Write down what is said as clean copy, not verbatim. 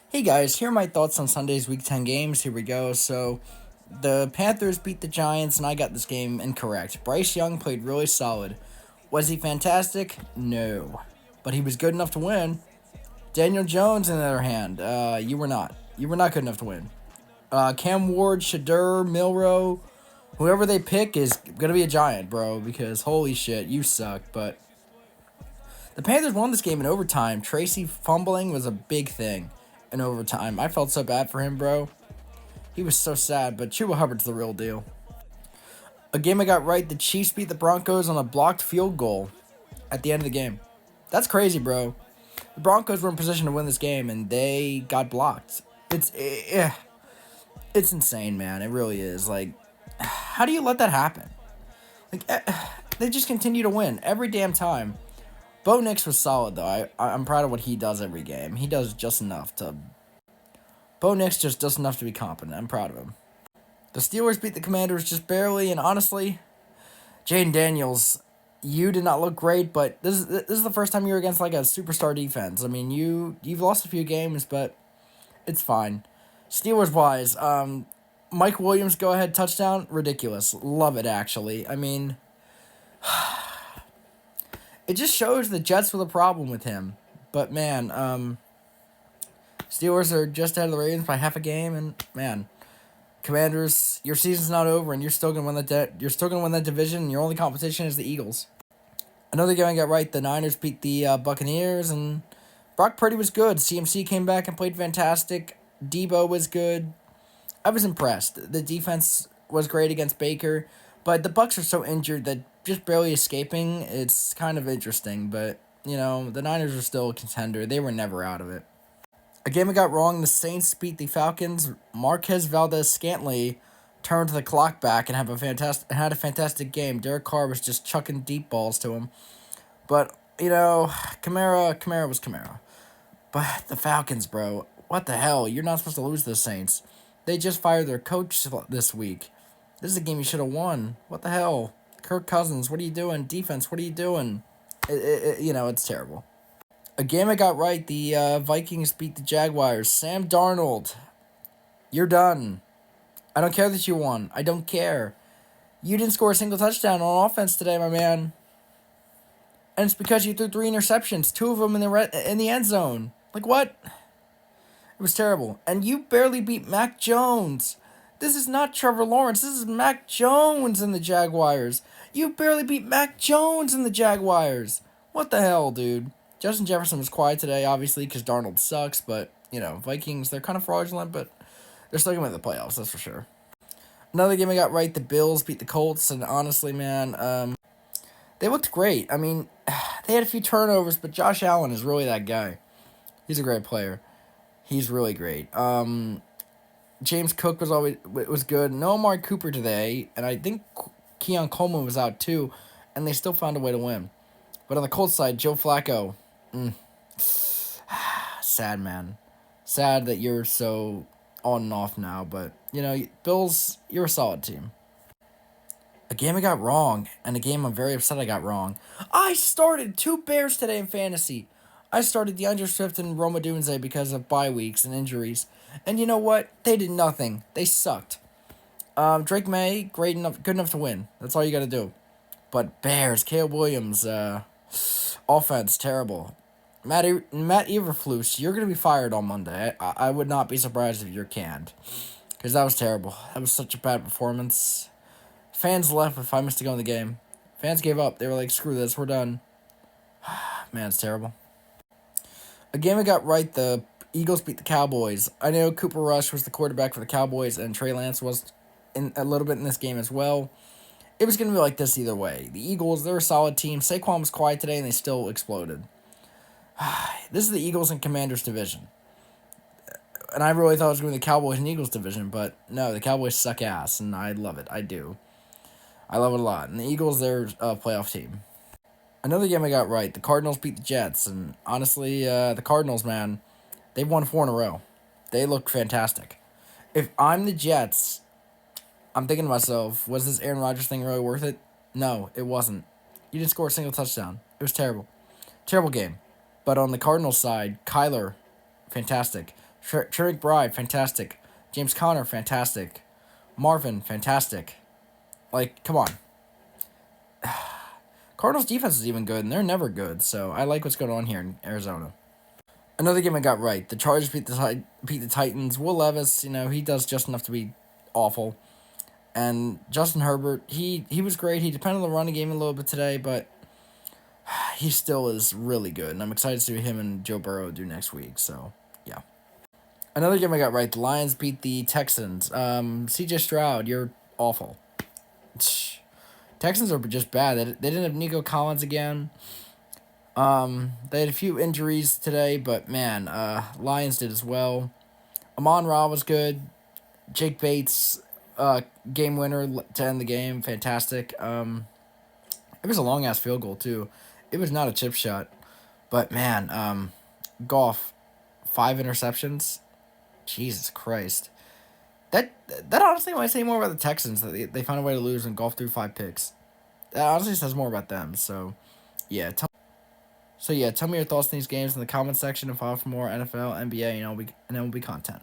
Hey guys, here are my thoughts on Sunday's Week 10 games. Here we go. So, the Panthers beat the Giants, and I got this game incorrect. Bryce Young played really solid. Was he fantastic? No. But he was good enough to win. Daniel Jones, on the other hand, you were not. You were not good enough to win. Cam Ward, Shadur, Milrow, whoever they pick is going to be a Giant, bro, because holy shit, you suck. But the Panthers won this game in overtime. Tracy fumbling was a big thing in overtime. I felt so bad for him, bro. He was so sad, but Chuba Hubbard's the real deal. A game I got right, the Chiefs beat the Broncos on a blocked field goal at the end of the game. That's crazy, bro. The Broncos were in position to win this game, and they got blocked. It's insane, man. It really is. Like, how do you let that happen? Like, they just continue to win every damn time. Bo Nix was solid, though. I'm proud of what he does every game. He does just enough to... Bo Nix just does enough to be competent. I'm proud of him. The Steelers beat the Commanders just barely, and honestly, Jaden Daniels, you did not look great, but this is the first time you were against like a superstar defense. I mean, you've lost a few games, but it's fine. Steelers wise, Mike Williams go ahead touchdown, ridiculous. Love it actually. I mean, it just shows the Jets were the problem with him. But man, Steelers are just ahead of the Ravens by half a game, and man, Commanders, your season's not over, and you're still gonna win you're still gonna win that division. And your only competition is the Eagles. Another game I got right. The Niners beat the Buccaneers, and Brock Purdy was good. CMC came back and played fantastic. Debo was good. I was impressed. The defense was great against Baker, but the Bucs are so injured that just barely escaping. It's kind of interesting, but the Niners are still a contender. They were never out of it. A game I got wrong. The Saints beat the Falcons. Marquez Valdez-Scantling turned the clock back and had a fantastic game. Derek Carr was just chucking deep balls to him. But, Kamara was Kamara. But the Falcons, bro, what the hell? You're not supposed to lose to the Saints. They just fired their coach this week. This is a game you should have won. What the hell? Kirk Cousins, what are you doing? Defense, what are you doing? It's terrible. A game I got right. The Vikings beat the Jaguars. Sam Darnold, you're done. I don't care that you won. I don't care. You didn't score a single touchdown on offense today, my man. And it's because you threw 3 interceptions, 2 of them in the end zone. Like, what? It was terrible. And you barely beat Mac Jones. This is not Trevor Lawrence. This is Mac Jones and the Jaguars. You barely beat Mac Jones and the Jaguars. What the hell, dude? Justin Jefferson was quiet today, obviously, because Darnold sucks. But, Vikings, they're kind of fraudulent, but they're still going to make the playoffs, that's for sure. Another game I got right, the Bills beat the Colts. And honestly, man, they looked great. I mean, they had a few turnovers, but Josh Allen is really that guy. He's a great player. He's really great. James Cook was good. No Amari Cooper today, and I think Keon Coleman was out too, and they still found a way to win. But on the Colts side, Joe Flacco, sad, man. Sad that you're so on and off now, but Bills, you're a solid team. A game I got wrong, and a game I'm very upset I got wrong. I started 2 Bears today in fantasy. I started DeAndre Swift and Roma Dunze because of bye weeks and injuries. And you know what? They did nothing. They sucked. Drake May, good enough to win. That's all you got to do. But Bears, Caleb Williams, offense, terrible. Matt Eberflus, you're going to be fired on Monday. I would not be surprised if you're canned. Because that was terrible. That was such a bad performance. Fans left with 5 minutes to go in the game. Fans gave up. They were like, screw this, we're done. Man, it's terrible. A game I got right, the Eagles beat the Cowboys. I know Cooper Rush was the quarterback for the Cowboys, and Trey Lance was in a little bit in this game as well. It was going to be like this either way. The Eagles, they're a solid team. Saquon was quiet today, and they still exploded. This is the Eagles and Commanders division. And I really thought it was going to be the Cowboys and Eagles division, but no, the Cowboys suck ass, and I love it. I do. I love it a lot. And the Eagles, they're a playoff team. Another game I got right. The Cardinals beat the Jets. And honestly, the Cardinals, man, they've won 4 in a row. They look fantastic. If I'm the Jets, I'm thinking to myself, was this Aaron Rodgers thing really worth it? No, it wasn't. You didn't score a single touchdown. It was terrible. Terrible game. But on the Cardinals side, Kyler, fantastic. Trey McBride, fantastic. James Conner, fantastic. Marvin, fantastic. Like, come on. Cardinals defense is even good, and they're never good. So I like what's going on here in Arizona. Another game I got right. The Chargers beat the Titans. Will Levis, he does just enough to be awful. And Justin Herbert, he was great. He depended on the running game a little bit today, but he still is really good. And I'm excited to see what him and Joe Burrow do next week. So, yeah. Another game I got right. The Lions beat the Texans. CJ Stroud, you're awful. Texans are just bad. They didn't have Nico Collins again. They had a few injuries today, but man, Lions did as well. Amon-Ra was good. Jake Bates, game winner to end the game, fantastic. It was a long ass field goal too. It was not a chip shot, but man, Goff, 5 interceptions. Jesus Christ. That honestly might say more about the Texans that they found a way to lose and Goff threw 5 picks. That honestly says more about them. So, yeah. Tell me your thoughts on these games in the comment section and follow for more NFL, NBA, and MLB content.